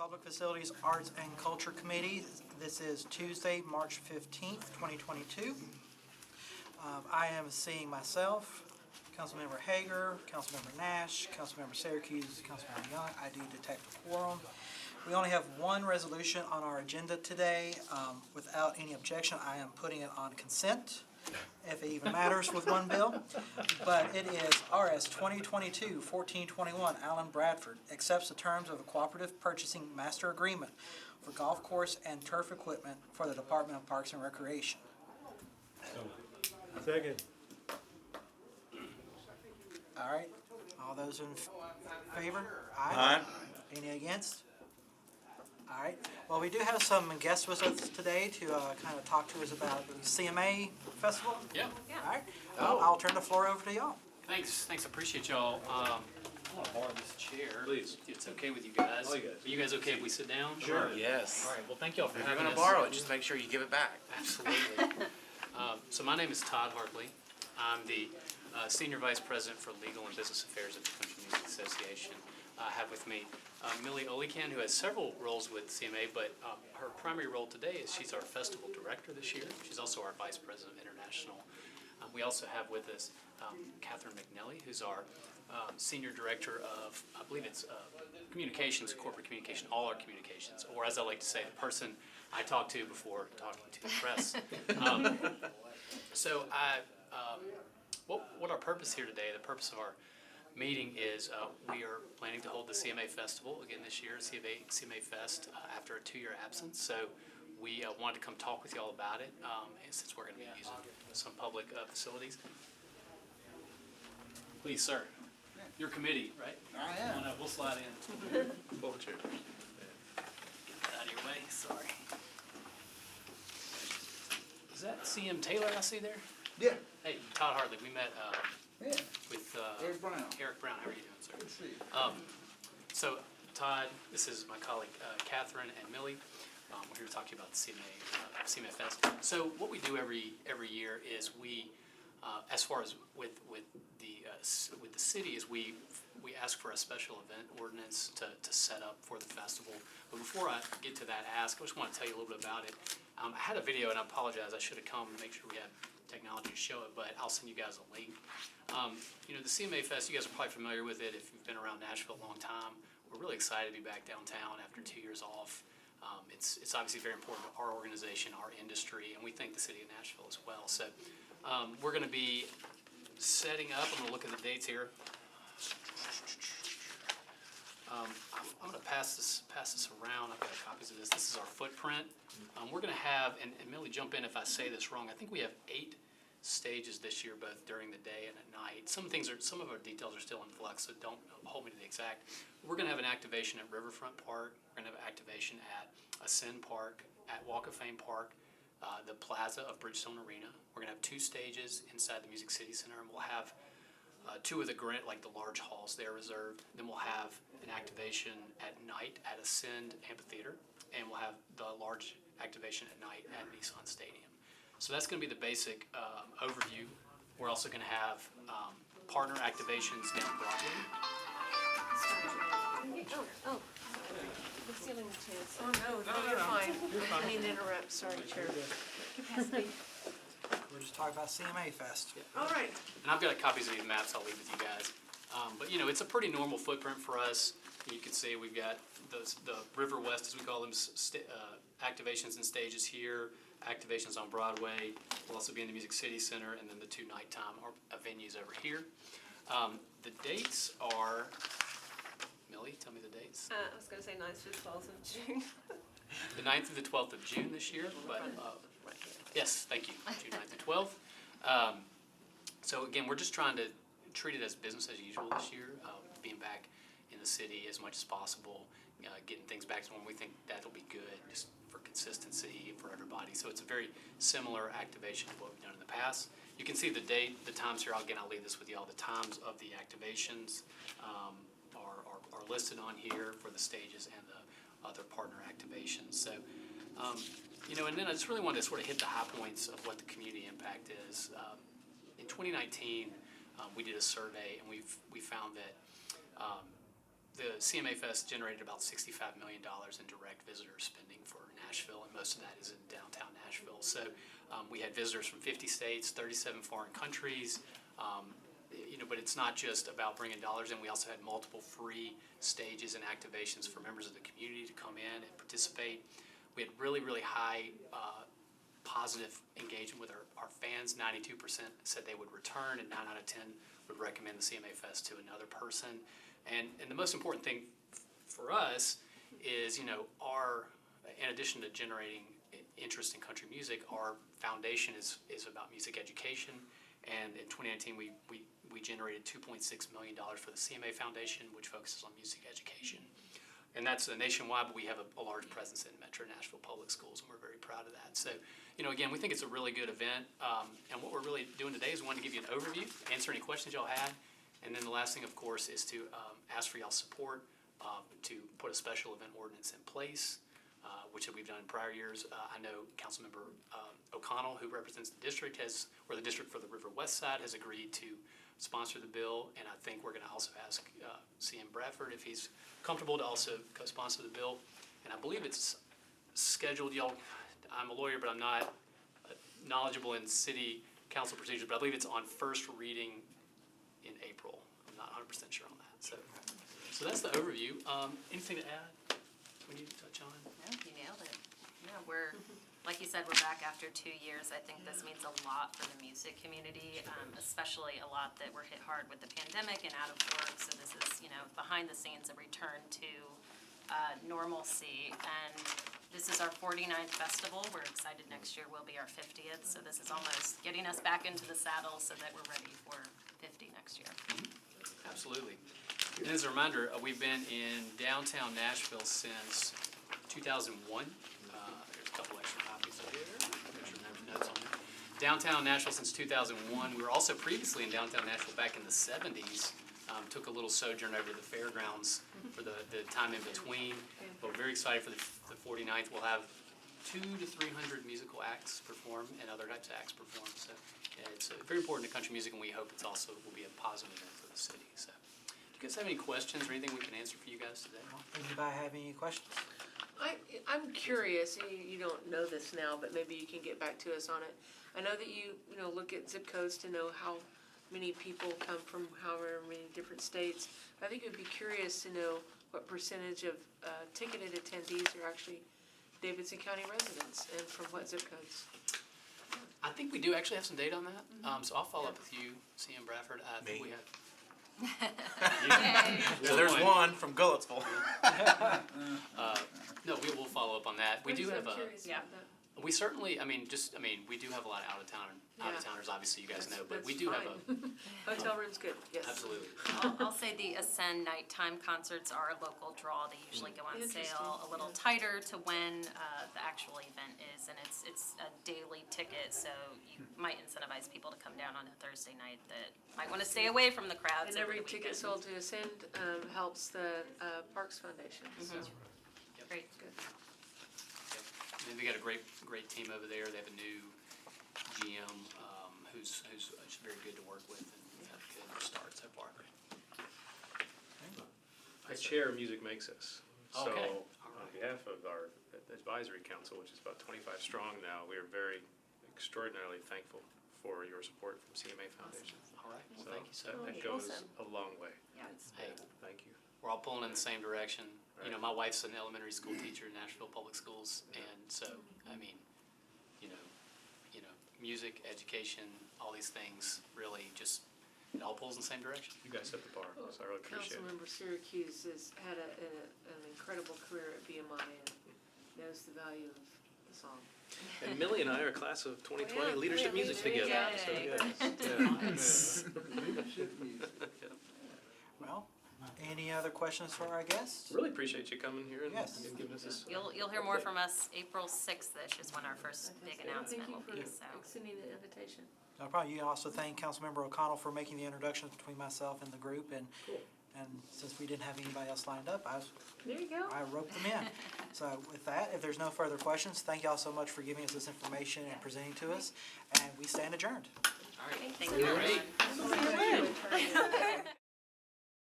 Public Facilities, Arts, and Culture Committee. This is Tuesday, March 15th, 2022. I am seeing myself, Councilmember Hager, Councilmember Nash, Councilmember Syracuse, Councilmember Young. I do detect a quorum. We only have one resolution on our agenda today. Without any objection, I am putting it on consent, if it even matters with one bill. But it is RS 2022-1421. Alan Bradford accepts the terms of a cooperative purchasing master agreement for golf course and turf equipment for the Department of Parks and Recreation. Second. All right. All those in favor? Aye. Any against? All right. Well, we do have some guests with us today to kind of talk to us about the CMA Festival. Yeah. All right. I'll turn the floor over to y'all. Thanks. Appreciate y'all. I want to borrow this chair. Please. If it's okay with you guys. Oh, yes. Are you guys okay if we sit down? Sure. Yes. All right. Well, thank y'all for If you're having going us. to borrow it, just make sure you give it back. Absolutely. So my name is Todd Hartley. I'm the Senior Vice President for Legal and Business Affairs at the Country Music Association. I have with me Millie Olican, who has several roles with CMA, but her primary role today is she's our festival director this year. She's also our Vice President of International. We also have with us Catherine McNelly, who's our Senior Director of, I believe it's communications, corporate communication, all our communications, or as I like to say, the person I talk to before talking to the press. What our purpose here today, the purpose of our meeting is we are planning to hold the CMA Festival again this year, CMA Fest, after a 2-year absence. So we wanted to come talk with y'all about it, since we're going to be using some public facilities. Please, sir. Your committee, right? I am. Come on up, we'll slide in. Pull the chair. Get out of your way, sorry. Is that CM Taylor I see there? Yeah. Hey, Todd Hartley, we met Yeah. with Eric Brown. Eric Brown. How are you doing, sir? Good to see you. So, Todd, this is my colleague Catherine and Millie. We're here to talk to you about the CMA Fest. So, what we do every year is we, as far as with the city, is we ask for a special event ordinance to set up for the festival. But before I get to that ask, I just want to tell you a little bit about it. I had a video, and I apologize. I should have come and make sure we had technology to show it, but I'll send you guys a link. The CMA Fest, you guys are probably familiar with it if you've been around Nashville a long time. We're really excited to be back downtown after 2 years off. It's obviously very important to our organization, our industry, and we think the city of Nashville as well. So we're going to be setting up. I'm going to look at the dates here. I'm going to pass this around. I've got copies of this. This is our footprint. We're going to have, and Millie, jump in if I say this wrong. I think we have 8 stages this year, both during the day and at night. Some of our details are still in flux, so don't hold me to the exact. We're going to have an activation at Riverfront Park. We're going to have an activation at Ascend Park, at Walk of Fame Park, the Plaza of Bridgestone Arena. We're going to have 2 stages inside the Music City Center, and we'll have 2 of the large halls there reserved. Then we'll have an activation at night at Ascend Amphitheater, and we'll have the large activation at night at Nissan Stadium. So that's going to be the basic overview. We're also going to have partner activations down Broadway. Oh, the ceiling chairs. Oh, no, you're fine. I didn't mean to interrupt, sorry, Chair. Capacity. We're just talking about CMA Fest. All right. And I've got copies of these maps I'll leave with you guys. But it's a pretty normal footprint for us. You can see we've got the River West, as we call them, activations and stages here, activations on Broadway. We'll also be in the Music City Center, and then the 2 nighttime venues over here. The dates are, Millie, tell me the dates. I was going to say 9th to 12th of June. The 9th through the 12th of June this year, but Right here. yes, thank you, June 9th to 12th. So again, we're just trying to treat it as business as usual this year, being back in the city as much as possible, getting things back to when we think that'll be good, just for consistency for everybody. So it's a very similar activation to what we've done in the past. You can see the date, the times here. Again, I'll leave this with you all. The times of the activations are listed on here for the stages and the other partner activations. So, and then I just really wanted to sort of hit the high points of what the community impact is. In 2019, we did a survey, and we found that the CMA Fest generated about $65 million in direct visitor spending for Nashville, and most of that is in downtown Nashville. So we had visitors from 50 states, 37 foreign countries. But it's not just about bringing dollars in. We also had multiple free stages and activations for members of the community to come in and participate. We had really, really high positive engagement with our fans. 92% said they would return, and 9 out of 10 would recommend the CMA Fest to another person. And the most important thing for us is, in addition to generating interest in country music, our foundation is about music education. And in 2019, we generated $2.6 million for the CMA Foundation, which focuses on music education. And that's nationwide, but we have a large presence in Metro Nashville Public Schools, and we're very proud of that. So, again, we think it's a really good event. And what we're really doing today is we want to give you an overview, answer any questions y'all had. And then the last thing, of course, is to ask for y'all's support to put a special event ordinance in place, which we've done in prior years. I know Councilmember O'Connell, who represents the district, the district for the River West Side, has agreed to sponsor the bill. And I think we're going to also ask CM Bradford if he's comfortable to also co-sponsor the bill. And I believe it's scheduled, I'm a lawyer, but I'm not knowledgeable in city council procedures, but I believe it's on first reading in April. I'm not 100% sure on that. So that's the overview. Anything to add we need to touch on? No, you nailed it. Yeah, like you said, we're back after 2 years. I think this means a lot for the music community, especially a lot that were hit hard with the pandemic and out of work. So this is, behind the scenes, a return to normalcy. And this is our 49th festival. We're excited next year will be our 50th. So this is almost getting us back into the saddle so that we're ready for 50 next year. Absolutely. And as a reminder, we've been in downtown Nashville since 2001. There's a couple extra copies of here. There's your notes on there. Downtown Nashville since 2001. We were also previously in downtown Nashville back in the 70s. Took a little sojourn over to the fairgrounds for the time in between. But we're very excited for the 49th. We'll have 200 to 300 musical acts perform and other types of acts perform. So it's very important to country music, and we hope it's also will be a positive event for the city. So, do you guys have any questions or anything we can answer for you guys today? Anybody have any questions? I'm curious, you don't know this now, but maybe you can get back to us on it. I know that you look at zip codes to know how many people come from however many different states. I think it would be curious to know what percentage of ticketed attendees are actually Davidson County residents and from what zip codes. I think we do actually have some data on that. So I'll follow up with you, CM Bradford. I think we have. So there's one from Goodlettsville. No, we will follow up on that. We do have I'm curious about that. we certainly, we do have a lot of out-of-towners, obviously, you guys know, but we do have Hotel room's good, yes. absolutely. I'll say the Ascend nighttime concerts are a local draw. They usually go on sale a little tighter to when the actual event is, and it's a daily ticket, so you might incentivize people to come down on a Thursday night that might want to stay away from the crowds. And every ticket sold to Ascend helps the Parks Foundation. So. Great. Good. And then we got a great team over there. They have a new GM who's very good to work with, and we've had a good start so far. I chair Music Makes Us. So Okay. on behalf of our advisory council, which is about 25 strong now, we are very extraordinarily thankful for your support from CMA Foundation. All right, well, So thank you so that much. goes Awesome. a long way. Yeah. Hey, Thank you. we're all pulling in the same direction. Right. My wife's an elementary school teacher in Nashville Public Schools, and so, music, education, all these things really just, it all pulls in the same direction. You guys set the bar, so I really appreciate it. Councilmember Syracuse has had an incredible career at BMI and knows the value of the song. And Millie and I are a class of 2020 Yeah, leadership yeah, music there you together. go. So, yeah. Well, any other questions for our guests? Really appreciate you coming here and Yes. giving us this. You'll hear more from us April 6th-ish is when our first big announcement will Thank be, you so. for extending the invitation. No problem. You can also thank Councilmember O'Connell for making the introductions between myself and the group, and since we didn't have anybody else lined up, There you go. I roped them in. So with that, if there's no further questions, thank y'all so much for giving us this information and presenting to us, and we stand adjourned. All right. Thank you, Great. everyone. Thank you.